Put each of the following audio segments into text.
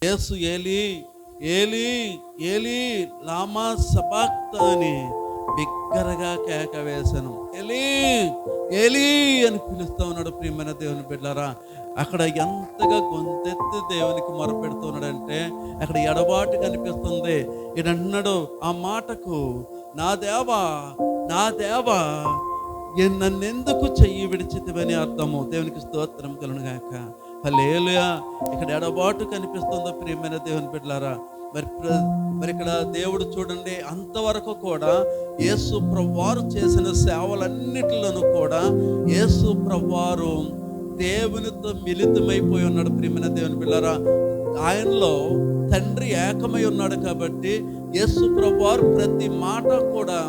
యేసు ఏలీ ఏలీ ఏలీ లామా సబాక్తాని బిగ్గరగా కేక వేశాను. ఏలీ ఏలీ అని పిలుస్తూ ఉన్నాడు. ప్రియమైన దేవుని బిడ్డలారా, అక్కడ ఎంతగా గొంతెత్తి దేవునికి మొరపెడుతున్నాడంటే అక్కడ ఎడబాటు కనిపిస్తుంది. ఈడంటున్నాడు ఆ మాటకు, నా దేవా నా దేవా నన్నెందుకు చెయ్యి విడిచితివని అర్థము. దేవునికి స్తోత్రం కలుగునుగాక. హల్లెలూయా. ఇక్కడ ఎడబాటు కనిపిస్తుందో ప్రియమైన దేవుని బిడ్డలారా. మరి ఇక్కడ దేవుడు చూడండి, అంతవరకు కూడా యేసు ప్రభువారు చేసిన సేవలన్నిటిలోనూ కూడా యేసు ప్రభువారు దేవునితో మిళితమైపోయి ఉన్నాడు. ప్రియమైన దేవుని బిడ్డలారా, ఆయనలో తండ్రి ఏకమై ఉన్నాడు కాబట్టి యేసు ప్రభువారు ప్రతి మాట కూడా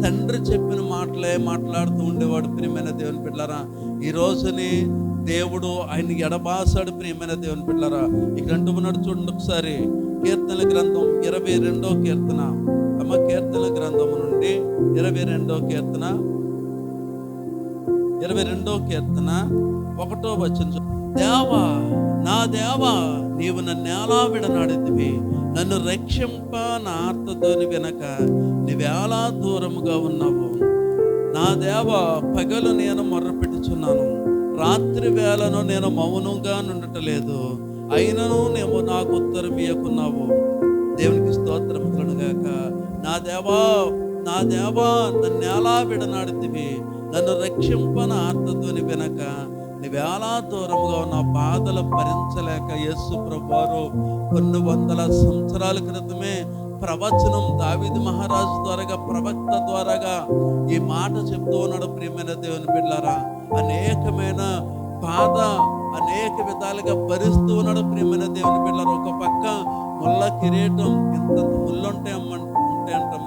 తండ్రి చెప్పిన మాటలే మాట్లాడుతూ ఉండేవాడు. ప్రియమైన దేవుని బిడ్డలారా, ఈ రోజుని దేవుడు ఆయన ఎడబాసాడు. ప్రియమైన దేవుని బిడ్డలారా, ఇక్కడ అంటూ ఉన్నాడు చూడండి ఒకసారి, కీర్తనల గ్రంథం 22వ కీర్తన. అమ్మ, కీర్తనల గ్రంథం నుండి 22వ కీర్తన 1వ వచనం. దేవా నా దేవా, నీవు నన్ను ఎలా విడనాడితివి, నన్ను రక్షింప నా ఆర్తతోని వెనక నీవేలా దూరముగా ఉన్నావు. నా దేవా, పగలు నేను మొర్రపెట్టుచున్నాను, రాత్రి వేళను నేను మౌనంగా నుండటలేదు, అయినను నేను నాకు ఉత్తరం ఇయ్యకున్నావు. దేవునికి స్తోత్రం కలుగునుగాక. నా దేవా నా దేవా, నన్ను ఎలా విడనాడితివి, నన్ను రక్షింపన ఆర్తతోని వెనక నీవేలా దూరముగా ఉన్న. బాధలు భరించలేక యేసు ప్రభువారు కొన్ని వందల సంవత్సరాల క్రితమే ప్రవచనం దావీదు మహారాజు ద్వారాగా, ప్రవక్త ద్వారాగా ఈ మాట చెప్తూ ఉన్నాడు. ప్రియమైన దేవుని బిడ్డలారా, అనేకమైన బాధ అనేక విధాలుగా భరిస్తూ ఉన్నాడు. ప్రియమైన దేవుని బిడ్డలారా, ఒక పక్క ముళ్ళ కిరీటం, ఇంత ముళ్ళుంటే అంటాం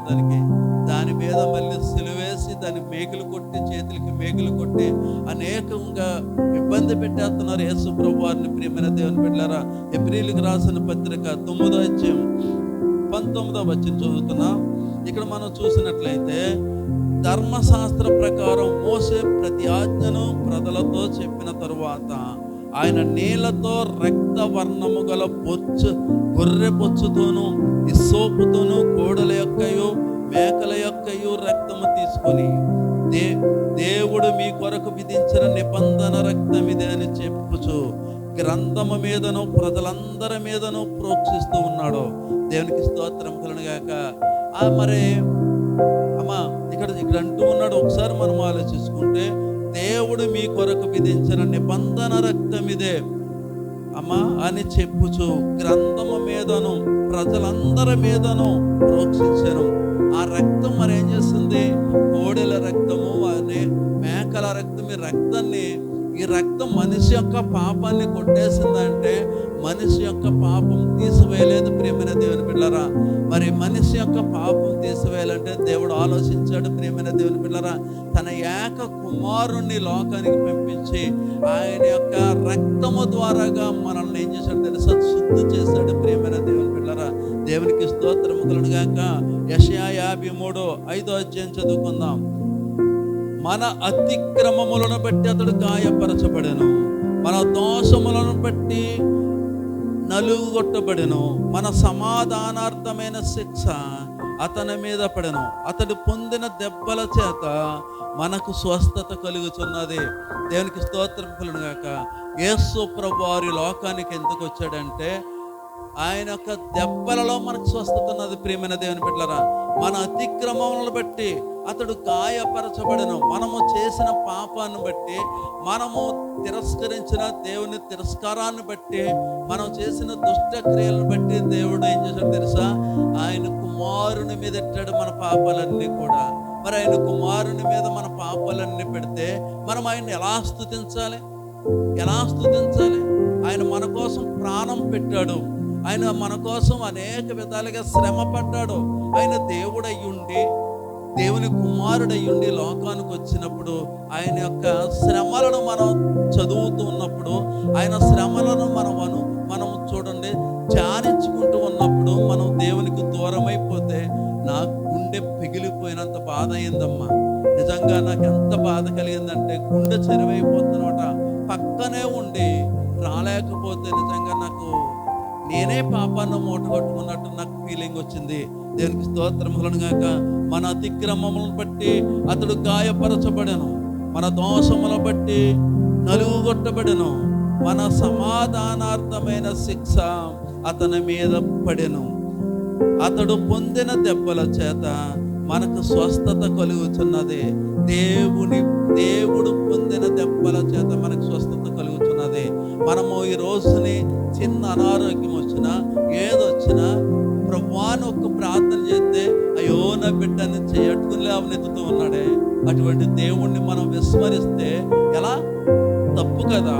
దాని మీద మళ్ళీ సిలువేసి దాని మేకులు కొట్టి, చేతులకి మేకులు కొట్టి అనేకంగా ఇబ్బంది పెట్టేస్తున్నారు యేసు ప్రభువారిని. ప్రియమైన దేవుని బిడ్డలారా, ఎబ్రీయులకు రాసిన పత్రిక 9వ అధ్యాయం 19వ వచనం చదువుతున్నా. ఇక్కడ మనం చూసినట్లయితే, ధర్మశాస్త్ర ప్రకారం మోసే ప్రతి ఆజ్ఞను ప్రజలతో చెప్పిన తరువాత ఆయన నీళ్లతో రక్త వర్ణము గల గొర్రె బొచ్చుతోనూ ఇస్సోపుతోనూ కోడల యొక్కయు మేకల యొక్కయు రక్తము తీసుకొని దేవుడు మీ కొరకు విధించిన నిబంధన రక్తం ఇదే అని చెప్పుచు గ్రంథము మీదను ప్రజలందరి మీదను ప్రోక్షిస్తూ ఉన్నాడు. దేవునికి స్తోత్రం కలుగునుగాక. మరి అమ్మా, ఇక్కడ అంటూ ఉన్నాడు, ఒకసారి మనం ఆలోచించుకుంటే, దేవుడు మీ కొరకు విధించిన నిబంధన రక్తం ఇదే అమ్మా అని చెప్పుచు గ్రంథము మీదను ప్రజలందరి మీదను ప్రోక్షించను. ఆ రక్తం మరి ఏం చేస్తుంది? కోడెల రక్తము, అనే మేకల రక్తం. ఈ రక్తం మనిషి యొక్క పాపాన్ని కొట్టేసిందంటే మనిషి యొక్క పాపం తీసివేయలేదు. ప్రియమైన దేవుని బిడ్డలారా, మరి మనిషి యొక్క పాపం తీసివేయాలంటే దేవుడు ఆలోచించాడు. ప్రియమైన దేవుని బిడ్డలారా, తన ఏక కుమారుణ్ణి లోకానికి పంపించి ఆయన యొక్క రక్తము ద్వారాగా మనల్ని ఏం చేశాడు తెలుసా? శుద్ధి చేశాడు. ప్రియమైన దేవుని బిడ్డలారా, దేవునికి స్తోత్రము కలుగునుగాక. యెషయా 53:5 అధ్యాయం చదువుకుందాం. మన అతిక్రమములను బట్టి అతడు గాయపరచబడెను, మన దోషములను బట్టి నలుగొట్టబడెను, మన సమాధానార్థమైన శిక్ష అతని మీద పడెను, అతడు పొందిన దెబ్బల చేత మనకు స్వస్థత కలుగుతున్నది. దేవునికి స్తోత్రం కలుగునుగాక. యేసు ప్రభువారు లోకానికి ఎందుకు వచ్చాడంటే ఆయన యొక్క దెబ్బలలో మనకు స్వస్థత ఉన్నది. ప్రియమైన దేవుని బిడ్డలారా, మన అతిక్రమములను బట్టి అతడు గాయపరచబడెను. మనము చేసిన పాపాన్ని బట్టి, మనము తిరస్కరించిన దేవుని తిరస్కారాన్ని బట్టి, మనం చేసిన దుష్ట క్రియలను బట్టి దేవుడు ఏం చేశాడు తెలుసా? ఆయన కుమారుని మీద పెట్టాడు మన పాపాలన్నీ కూడా. మరి ఆయన కుమారుని మీద మన పాపాలన్నీ పెడితే మనం ఆయన ఎలా స్తుతించాలి? ఆయన మన కోసం ప్రాణం పెట్టాడు. ఆయన మన కోసం అనేక విధాలుగా శ్రమ పడ్డాడు. ఆయన దేవుడయ్యుండి, దేవుని కుమారుడయ్యుండి లోకానికి వచ్చినప్పుడు ఆయన యొక్క శ్రమలను మనం చదువుతూ ఉన్నప్పుడు, ఆయన శ్రమలను మనం చూడండి ధ్యానించుకుంటూ ఉన్నప్పుడు, మనం దేవునికి దూరం అయిపోతే నా గుండె పిగిలిపోయినంత బాధ అయిందమ్మా. నిజంగా నాకు ఎంత బాధ కలిగిందంటే, గుండె చెరువైపోతున్నమాట. పక్కనే ఉండి రాలేకపోతే నిజంగా నాకు, నేను నేనే పాపాన్ని మూట కట్టుకున్నట్టు నాకు ఫీలింగ్ వచ్చింది. దేవునికి స్తోత్రం కలుగును గాక. మన అతిక్రమములను బట్టి అతడు గాయపరచబడెను, మన దోషములను బట్టి నలుగుగొట్టబడెను, మన సమాధానార్థమైన శిక్ష అతని మీద పడెను. అతడు పొందిన దెబ్బల చేత మనకు స్వస్థత కలుగుతున్నది. దేవుడు పొందిన దెబ్బల చేత మనకు స్వస్థత కలుగుతున్నది. మనము ఈ రోజుని చిన్న అనారోగ్యం వచ్చినా ఏదొచ్చినా ప్రభువాని ఒక్క ప్రార్థన చేస్తే అయ్యో నా బిడ్డని చేయట్టుకుని లేవనెత్తుతూ ఉన్నాడే, అటువంటి దేవుణ్ణి మనం విస్మరిస్తే ఎలా? తప్పు కదా.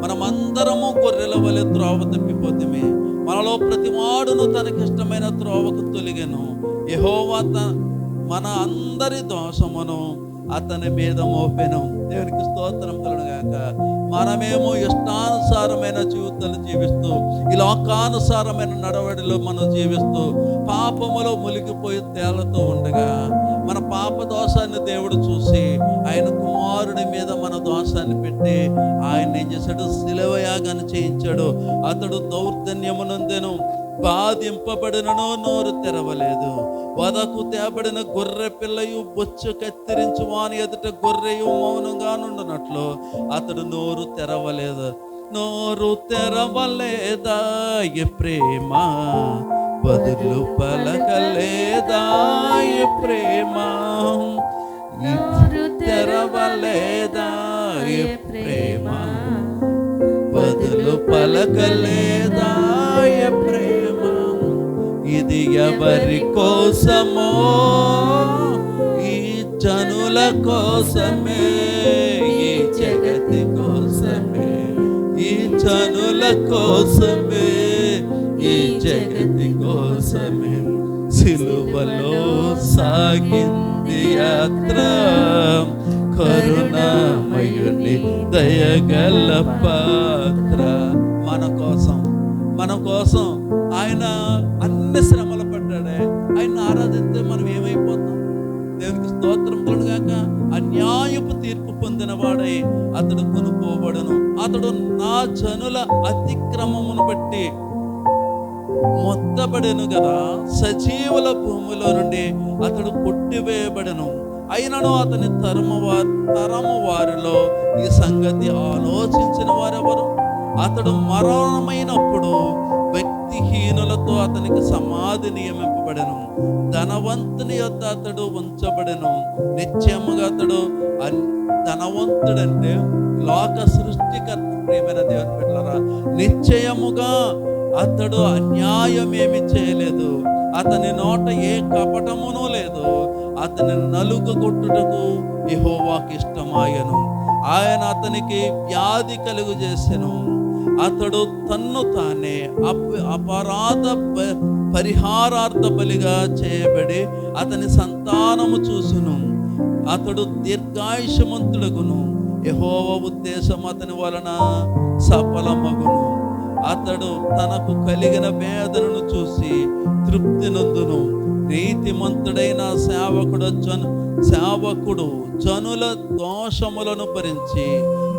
మనమందరము గొర్రెల వలె త్రోవ తప్పిపోతేమే, మనలో ప్రతివాడును తనకిష్టమైన త్రోవకు తొలిగెను. యెహోవా మన అందరి దోషమును అతని మీద మోపెను. దేవునికి స్తోత్రం కలుగును గాక. మనమేమో ఇష్టానుసారమైన జీవితాలు జీవిస్తూ, ఈ లోకానుసారమైన నడవడిలో మనం జీవిస్తూ పాపములో మునిగిపోయి తేలుతూ ఉండగా, మన పాప దోషాన్ని దేవుడు చూసి ఆయన కుమారుడి మీద మన దోషాన్ని పెట్టి ఆయన ఏం చేశాడు? శిలువ యాగాన్ని చేయించాడు. అతడు దౌర్జన్యమునందెను, బాధింపబడినను నోరు తెరవలేదు. వదకు తేబడిన గొర్రె పిల్లయు బొచ్చు కత్తిరించి వాని ఎదుట గొర్రెయు మౌనంగా నుండినట్లు అతడు నోరు తెరవలేదు. నోరు తెరవలేదా ఈ ప్రేమ, బదులు పలకలేదా ఈ ప్రేమ, నోరు తెరవలేదా ఈ ప్రేమ, బదులు పలకలేదా ఈ ప్రేమ. ఇది ఎవరి కోసమో? ఈ జనుల కోసమే, ఈ జగతి కోసమే, ఈ జనుల కోసమే, ఈ జగతి కోసమే. సిలువలో సాగింది యాత్ర, కరుణామయుని దయగల పాత్ర. మన కోసం ఆయన అన్ని శ్రమలు పడ్డాడే. ఆయన ఆరాధిస్తే మనం ఏమైపోతాం? దేవునికి స్తోత్రం కలుగును గాక. అన్యాయపు తీర్పు పొందిన వాడై అతడు కొనుక్కోబడను. అతడు నా జనుల అతిక్రమమును బట్టి మొత్తబడెను కదా. సజీవుల భూమిలో నుండి అతడు కొట్టివేయబడెను. అయినను అతని తరము వారిలో ఈ సంగతి ఆలోచించిన వారెవరు? అతడు మరణమైనప్పుడు భక్తిహీనులతో అతనికి సమాధి నియమింపబడెను. ధనవంతుని యొద్ద అతడు ఉంచబడెను. నిత్యముగా అతడు ధనవంతుడంటే లోక సృష్టికర్త. ప్రియమైన దేవుని బిడ్డలారా, నిశ్చయముగా అతడు అన్యాయం ఏమి చేయలేదు. అతని నోట ఏ కపటమును లేదు. అతని నలుగగొట్టుటకు యెహోవాకు ఇష్టమాయెను. ఆయన అతనికి వ్యాధి కలుగు చేసెను. అతడు తన్ను తానే అపరాధ పరిహారార్థ బలిగా చేయబడి అతని సంతానము చూసును. అతడు దీర్ఘాయుష్మంతుడగును. యెహోవా ఉద్దేశం అతని వలన సఫలమగును. అతడు తనకు కలిగిన వేదనను చూసి తృప్తి నొందును. నీతిమంతుడైన సేవకుడు జనుల దోషములను భరించి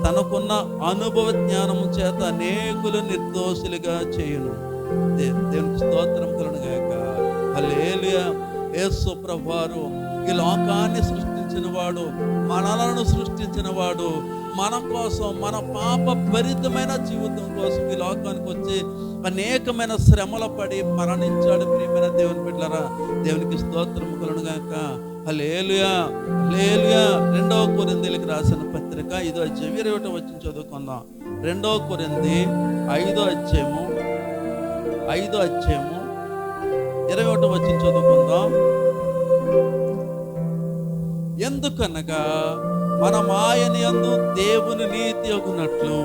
తనకున్న అనుభవ జ్ఞానము చేత అనేకులు నిర్దోషులుగా చేయును. దేవునికి స్తోత్రం కలుగును గాక. హల్లెలూయా. యేసు ప్రభువారు ఈ లోకాన్ని సృష్టించిన వాడు, మనలను సృష్టించిన వాడు, మన కోసం, మన పాప భరితమైన జీవితం కోసం ఈ లోకానికి వచ్చి అనేకమైన శ్రమలు పడి మరణించాడు. ప్రియమైన దేవుని బిడ్డలారా, దేవునికి స్తోత్రం కలుగును గాక. హల్లెలూయా, హల్లెలూయా. 2వ కొరింథీయులకు రాసిన పత్రిక 5వ అధ్యాయం 21వ వచనం చదువుకుందాం. 2వ కొరింథీ 5వ అధ్యాయము 21వ వచనం చదువుకుందాం. ఎందుకనగా మనం ఆయన యందు దేవుని నీతి అగునట్లు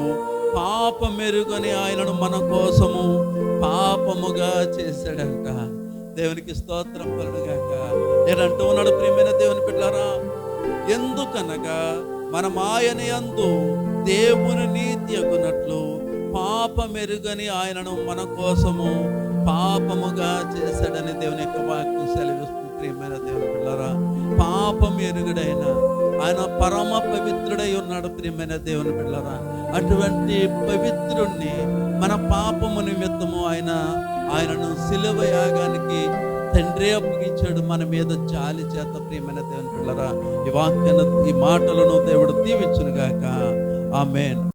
పాపమెరుగని ఆయనను మన కోసము పాపముగా చేశాడంట. దేవునికి స్తోత్రం కలుగును గాక. ఏడంటూ ఉన్నాడు ప్రియమైన దేవుని బిడ్డలారా, ఎందుకనగా మనం ఆయన యందు దేవుని నీతి అగునట్లు పాపమెరుగని ఆయనను మన కోసము పాపముగా చేశాడని దేవుని యొక్క వాక్యం సెలవిస్తుంది. ప్రియమైన దేవుని బిడ్డలారా, పాపం ఎరుగడైన ఆయన పరమ పవిత్రుడై ఉన్నాడు. ప్రియమైన దేవుని బిడ్డలారా, అటువంటి పవిత్రుణ్ణి మన పాపము నిమిత్తము ఆయనను సిలువ యాగానికి తండ్రి అప్పగించాడు. మన మీద జాలి చేత. ప్రియమైన దేవుని పిల్లరా, ఈ వాక్యాన్ని, ఈ మాటలను దేవుడు దీవించును గాక. ఆమేన్.